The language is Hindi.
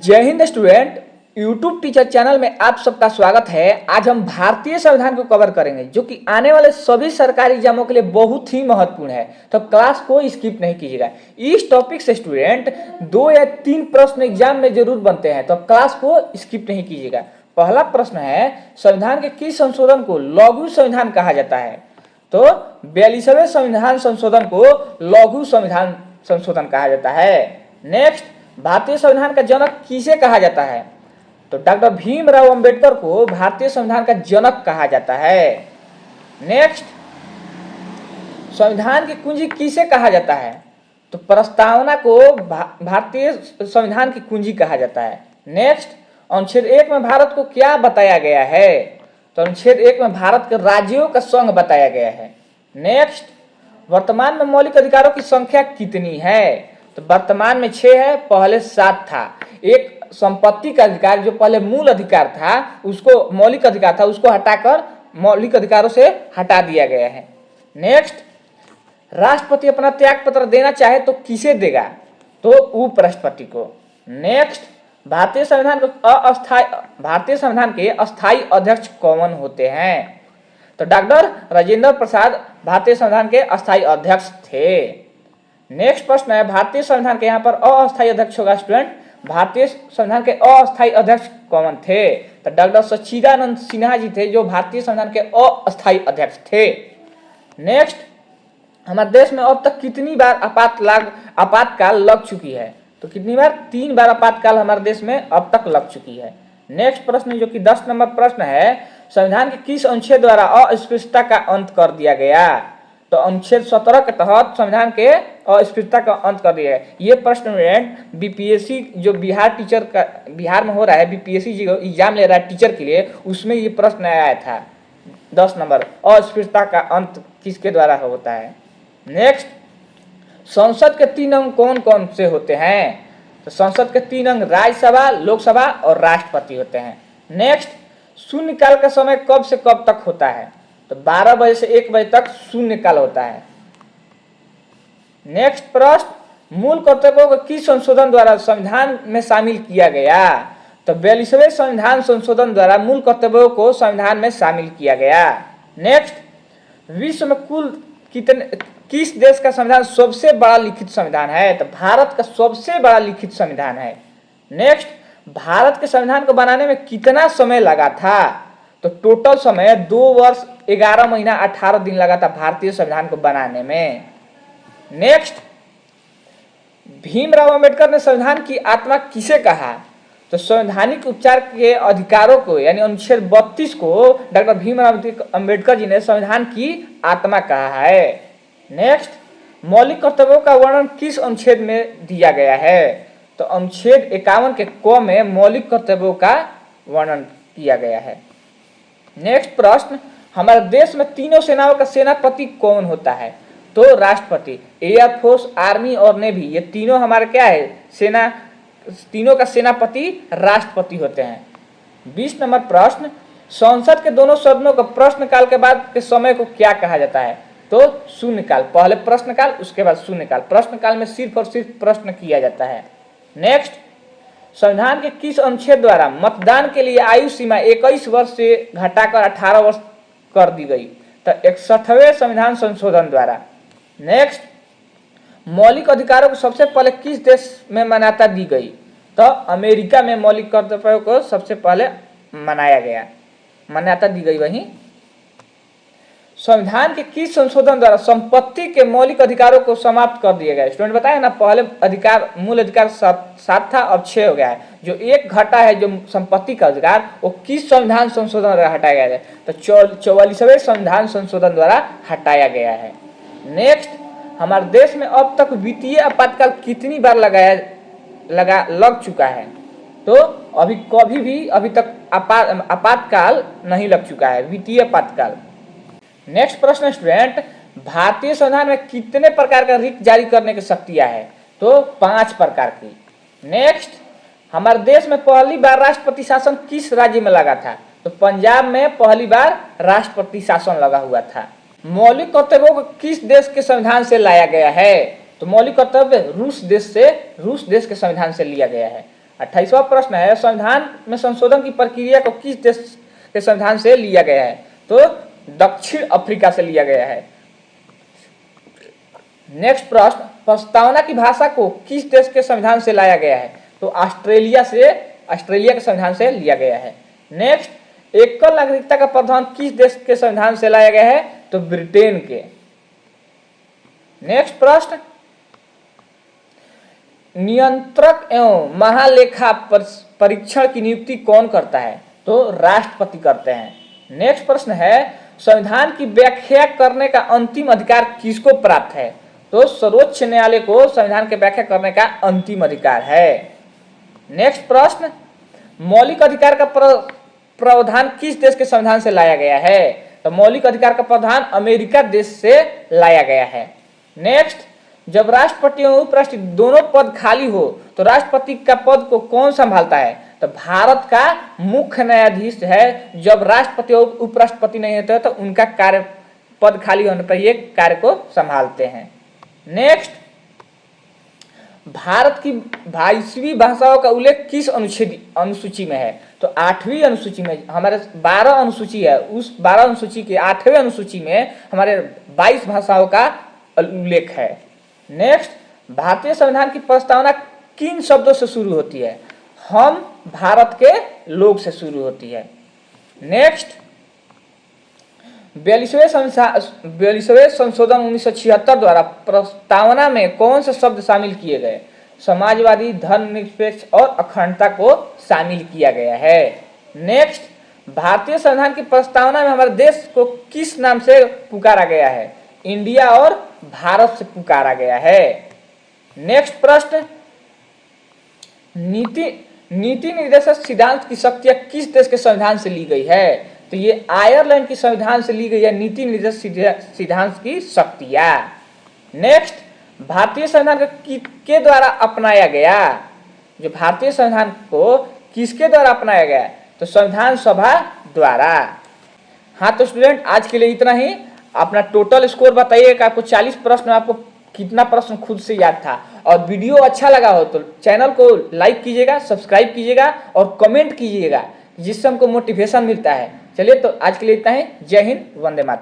जय Hind student. YouTube teacher channel में आप सबका स्वागत है। आज हम भारतीय संविधान को कवर करेंगे जो कि आने वाले सभी सरकारी एग्जामों के लिए बहुत ही महत्वपूर्ण है, तो क्लास को स्किप नहीं कीजिएगा। इस टॉपिक से स्टूडेंट 2 या 3 प्रश्न एग्जाम में जरूर बनते हैं, तो क्लास को स्किप नहीं कीजिएगा। पहला प्रश्न है, संविधान के किस संशोधन को लघु संविधान कहा जाता है? तो 42वें संविधान संशोधन को लघु संविधान संशोधन कहा जाता है। नेक्स्ट, भारतीय संविधान का जनक किसे कहा जाता है? तो डॉक्टर भीमराव अंबेडकर को भारतीय संविधान का जनक कहा जाता है। नेक्स्ट, संविधान की कुंजी किसे कहा जाता है? तो प्रस्तावना को भारतीय संविधान की कुंजी कहा जाता है। नेक्स्ट, अनुच्छेद 1 में भारत को क्या बताया गया है? तो अनुच्छेद 1 में भारत के राज्यों का संघ बताया गया है। नेक्स्ट, वर्तमान में मौलिक अधिकारों की संख्या कितनी है? तो वर्तमान में 6 है, पहले 7 था। एक संपत्ति का अधिकार जो पहले मूल अधिकार था, उसको मौलिक अधिकार था, उसको हटाकर मौलिक अधिकारों से हटा दिया गया है। नेक्स्ट, राष्ट्रपति अपना त्याग पत्र देना चाहे तो किसे देगा? तो उपराष्ट्रपति को। नेक्स्ट, भारतीय संविधान के अस्थायी अध्यक्ष कौन होते हैं? तो डॉक्टर राजेंद्र प्रसाद भारतीय संविधान के अस्थायी अध्यक्ष थे। नेक्स्ट प्रश्न है, भारतीय संविधान के यहाँ पर अस्थायी अध्यक्ष होगा स्टूडेंट। भारतीय संविधान के अस्थायी अध्यक्ष कौन थे? तो डॉक्टर सच्चिदानंद सिन्हा जी थे जो भारतीय संविधान के अस्थायी अध्यक्ष थे। नेक्स्ट, हमारे देश में अब तक कितनी बार आपातकाल लग चुकी है? तो कितनी बार? 3 बार आपातकाल हमारे देश में अब तक लग चुकी है। नेक्स्ट प्रश्न जो कि 10 नंबर प्रश्न है, संविधान के किस अनुच्छेद द्वारा अस्पृश्यता का अंत कर दिया गया? तो अनुच्छेद 17 के तहत संविधान के अस्पृश्यता का अंत कर दिया है। ये प्रश्न बीपीएससी जो बिहार में हो रहा है, बीपीएससी जो एग्जाम ले रहा है टीचर के लिए, उसमें ये प्रश्न आया था 10 नंबर, अस्पृश्यता का अंत किसके द्वारा होता है? नेक्स्ट, संसद के 3 अंग कौन कौन से होते हैं? तो संसद के 3 अंग राज्यसभा, लोकसभा और राष्ट्रपति होते हैं। नेक्स्ट, शून्यकाल का समय कब से कब तक होता है? तो 12 बजे से 1 बजे तक शून्यकाल होता है। नेक्स्ट प्रश्न, मूल कर्तव्यों को किस संशोधन द्वारा संविधान में शामिल किया गया? तो 42वें संविधान संशोधन द्वारा मूल कर्तव्यों को संविधान में शामिल किया गया। नेक्स्ट, विश्व में कुल किस देश का संविधान सबसे बड़ा लिखित संविधान है? तो भारत का सबसे बड़ा लिखित संविधान है। नेक्स्ट, भारत के संविधान को बनाने में कितना समय लगा था? तो टोटल समय 2 वर्ष 11 महीना 18 दिन लगा था भारतीय संविधान को बनाने में। नेक्स्ट, भीमराव अंबेडकर ने संविधान की आत्मा किसे कहा? तो संवैधानिक उपचार के अधिकारों को यानी अनुच्छेद 32 को डॉक्टर भीमराव अंबेडकर जी ने संविधान की आत्मा कहा है। नेक्स्ट, मौलिक कर्तव्यों का वर्णन किस अनुच्छेद में दिया गया है? तो अनुच्छेद 51 के क में मौलिक कर्तव्यों का वर्णन किया गया है। नेक्स्ट प्रश्न, हमारे देश में तीनों सेनाओं का सेनापति कौन होता है? तो राष्ट्रपति। एयरफोर्स, आर्मी और नेवी, ये तीनों हमारे क्या है? सेना। तीनों का सेनापति राष्ट्रपति होते हैं। 20 नंबर प्रश्न, संसद के दोनों सदनों को प्रश्नकाल के बाद के समय को क्या कहा जाता है? तो शून्यकाल। पहले प्रश्नकाल, उसके बाद शून्यकाल। प्रश्नकाल में सिर्फ और सिर्फ प्रश्न किया जाता है। नेक्स्ट, संविधान के किस अनुच्छेद द्वारा मतदान के लिए आयु सीमा 21 वर्ष से घटाकर 18 वर्ष कर दी गई? तो 61वें संविधान संशोधन द्वारा। नेक्स्ट, मौलिक अधिकारों को सबसे पहले किस देश में मान्यता दी गई? तो अमेरिका में मौलिक कर्तव्यों को सबसे पहले मान्यता दी गई। वहीं संविधान के किस संशोधन द्वारा संपत्ति के मौलिक अधिकारों को समाप्त कर दिया गया? स्टूडेंट बताया ना, पहले मूल अधिकार 7 था, अब 6 हो गया है। जो एक घटा है जो संपत्ति का अधिकार, वो किस संविधान संशोधन द्वारा हटाया गया है? तो 44वें संविधान संशोधन द्वारा हटाया गया है। नेक्स्ट, हमारे देश में अब तक वित्तीय आपातकाल कितनी बार लग चुका है? तो अभी तक आपातकाल नहीं लग चुका है, वित्तीय आपातकाल। नेक्स्ट प्रश्न स्टूडेंट, भारतीय संविधान में कितने प्रकार का रिट जारी करने की शक्तियां है? तो 5 प्रकार की। नेक्स्ट, हमारे देश में पहली बार राष्ट्रपति शासन किस राज्य में लगा था? तो पंजाब में पहली बार राष्ट्रपति शासन लगा हुआ था। मौलिक कर्तव्यों को किस देश के संविधान से लाया गया है? तो मौलिक कर्तव्य रूस देश के संविधान से लिया गया है। 28वां प्रश्न है, संविधान में संशोधन की प्रक्रिया को किस देश के संविधान से लिया गया है? तो दक्षिण अफ्रीका से लिया गया है। नेक्स्ट प्रश्न, प्रस्तावना की भाषा को किस देश के संविधान से लाया गया है? तो ऑस्ट्रेलिया के संविधान से लिया गया है। नेक्स्ट, एकल नागरिकता का प्रावधान किस देश के संविधान से लाया गया है? तो ब्रिटेन के। नेक्स्ट प्रश्न, नियंत्रक एवं महालेखा परीक्षण की नियुक्ति कौन करता है? तो राष्ट्रपति करते हैं। नेक्स्ट प्रश्न है, संविधान की व्याख्या करने का अंतिम अधिकार किसको प्राप्त है? तो सर्वोच्च न्यायालय को संविधान की व्याख्या करने का अंतिम अधिकार है। नेक्स्ट प्रश्न, मौलिक अधिकार का प्रावधान किस देश के संविधान से लाया गया है? तो मौलिक अधिकार का प्रावधान अमेरिका देश से लाया गया है। नेक्स्ट, जब राष्ट्रपति और उपराष्ट्रपति दोनों पद खाली हो तो राष्ट्रपति का पद को कौन संभालता है? तो भारत का मुख्य न्यायाधीश है। जब राष्ट्रपति और उपराष्ट्रपति नहीं होते तो उनका कार्य पद खाली होने पर ये कार्य को संभालते हैं। नेक्स्ट, भारत की 22वीं भाषाओं का उल्लेख किस अनुसूची में है? तो 8वीं अनुसूची में। हमारे 12 अनुसूची है, उस 12 अनुसूची के 8वें अनुसूची में हमारे 22 भाषाओं का उल्लेख है। नेक्स्ट, भारतीय संविधान की प्रस्तावना किन शब्दों से शुरू होती है? हम भारत के लोग से शुरू होती है। नेक्स्ट, 42वें संशोधन 1976 द्वारा प्रस्तावना में कौन से शब्द शामिल किए गए? समाजवादी, धर्मनिरपेक्ष और अखंडता को शामिल किया गया है। नेक्स्ट, भारतीय संविधान की प्रस्तावना में हमारे देश को किस नाम से पुकारा गया है? इंडिया और भारत से पुकारा गया है। नेक्स्ट प्रश्न, नीति निर्देशक सिद्धांत की शक्तियां किस देश के संविधान से ली गई है? तो ये आयरलैंड के संविधान से ली गई है नीति निर्देशक सिद्धांत की शक्तियां। नेक्स्ट, भारतीय संविधान के द्वारा अपनाया गया? जो भारतीय संविधान को किसके द्वारा अपनाया गया? तो संविधान सभा द्वारा। हाँ तो स्टूडेंट, आज के लिए इतना ही। अपना टोटल स्कोर बताइए कि आपको 40 प्रश्न, आपको कितना प्रश्न खुद से याद था। और वीडियो अच्छा लगा हो तो चैनल को लाइक कीजिएगा, सब्सक्राइब कीजिएगा और कमेंट कीजिएगा, जिससे हमको मोटिवेशन मिलता है। चलिए तो आज के लिए इतना ही। जय हिंद, वंदे मातरम।